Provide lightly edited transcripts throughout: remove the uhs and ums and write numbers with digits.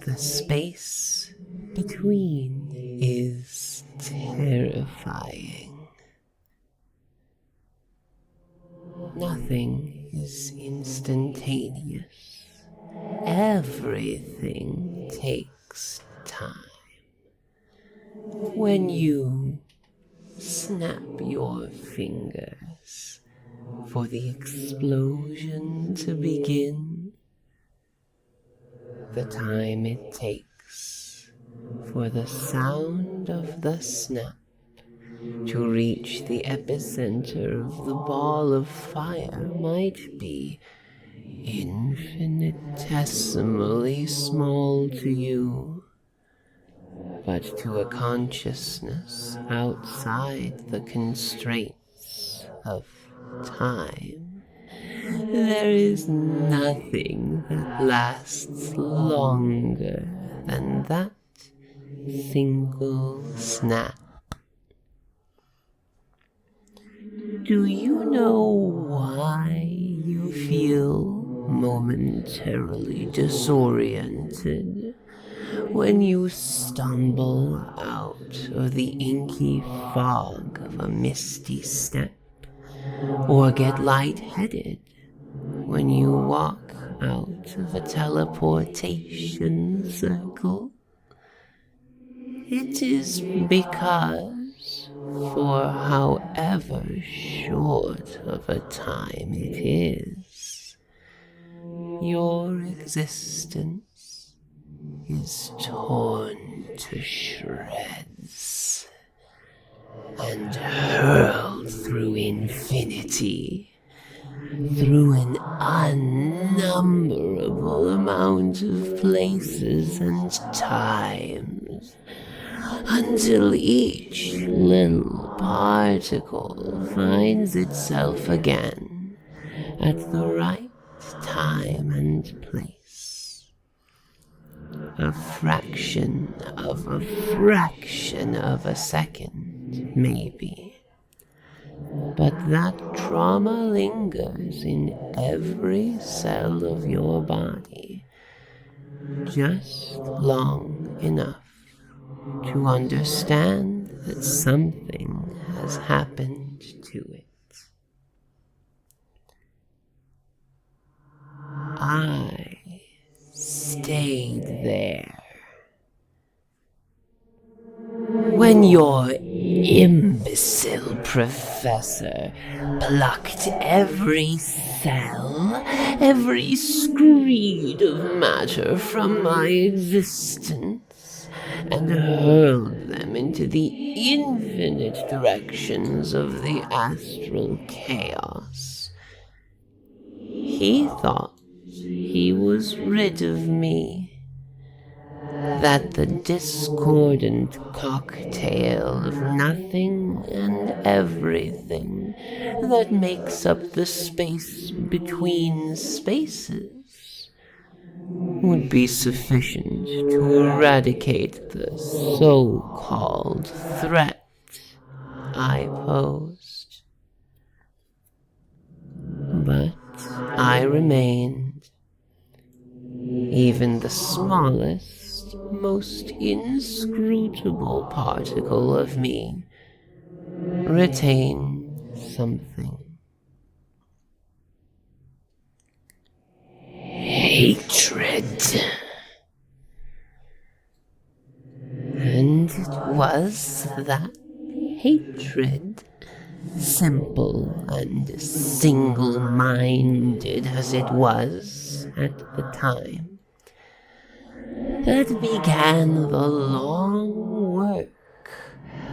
The space between is terrifying. Nothing is instantaneous. Everything takes time. When you snap your fingers for the explosion to begin, the time it takes for the sound of the snap to reach the epicenter of the ball of fire might be infinitesimally small to you, but to a consciousness outside the constraints of time, there is nothing that lasts longer than that single snap. Do you know why you feel momentarily disoriented when you stumble out of the inky fog of a misty step, or get lightheaded when you walk out of a teleportation circle? It is because, for however short of a time it is, your existence is torn to shreds and hurled through infinity, through an unnumberable amount of places and times, until each little particle finds itself again at the right time and place. A fraction of a second, maybe. But that trauma lingers in every cell of your body, just long enough to understand that something has happened to it. I stayed there. When your imbecile professor plucked every cell, every screed of matter from my existence, and hurled them into the infinite directions of the astral chaos, he thought he was rid of me. That the discordant cocktail of nothing and everything that makes up the space between spaces would be sufficient to eradicate the so-called threat I posed. But I remained. Even the smallest, most inscrutable particle of me retained something. Hatred. And it was that hatred, simple and single-minded as it was at the time, that began the long work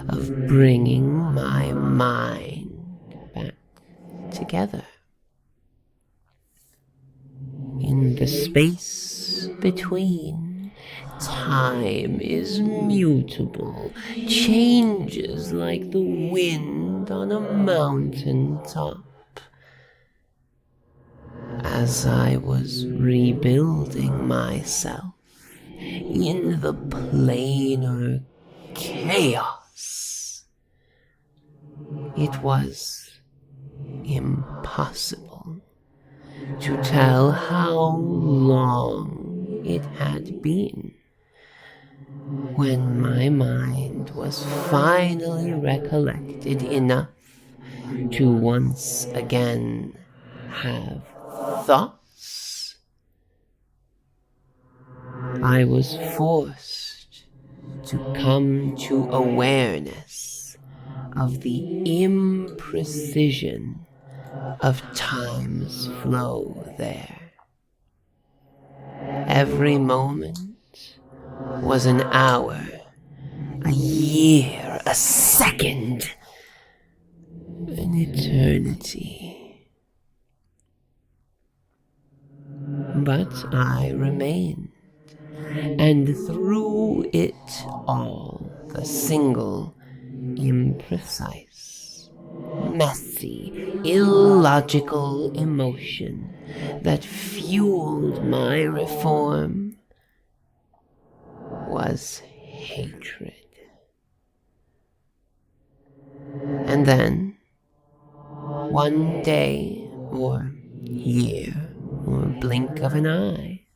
of bringing my mind back together. In the space between, time is mutable, changes like the wind on a mountain top. As I was rebuilding myself in the planar chaos, it was impossible to tell how long it had been when my mind was finally recollected enough to once again have thoughts, I was forced to come to awareness of the imprecision of time's flow there. Every moment was an hour, a year, a second, an eternity. But I remained, and through it all, the single, imprecise, messy, illogical emotion that fueled my reform was hatred. And then, one day, or year, or blink of an eye,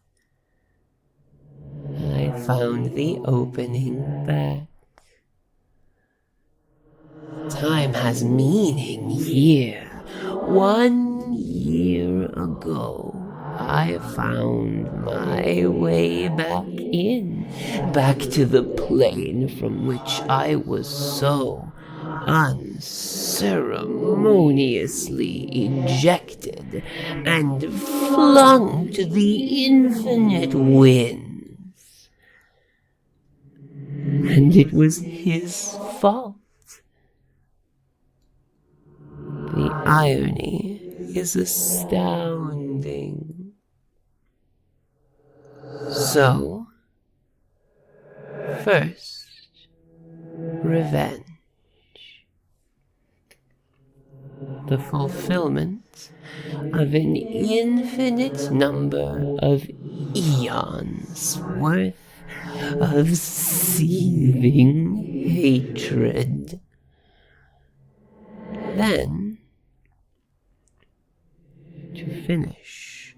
I found the opening back. Time has meaning here. 1 year ago, I found my way back in, back to the plane from which I was so unceremoniously ejected and flung to the infinite winds. And it was his fault. The irony is astounding. So, first, revenge. The fulfillment of an infinite number of eons worth of seething hatred. Then, to finish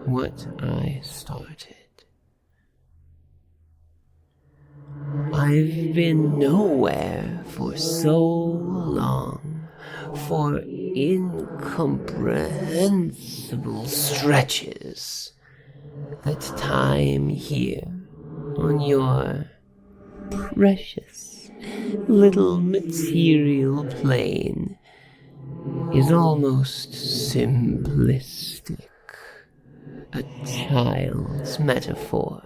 what I started. I've been nowhere for so long, for incomprehensible stretches, that time here on your precious little material plane is almost simplistic, a child's metaphor.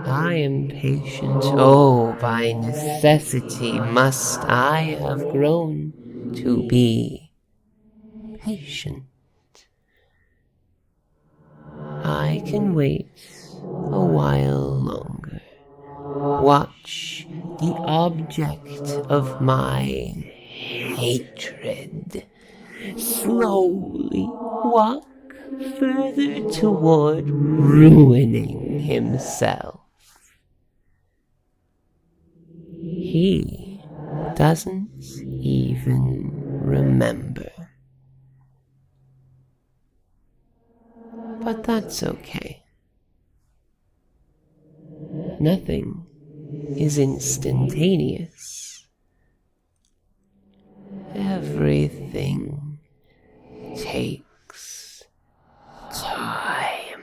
I am patient, oh, by necessity must I have grown to be patient. I can wait a while longer, watch the object of my hatred slowly walk further toward ruining himself. He doesn't even remember. But that's okay. Nothing is instantaneous. Everything takes time.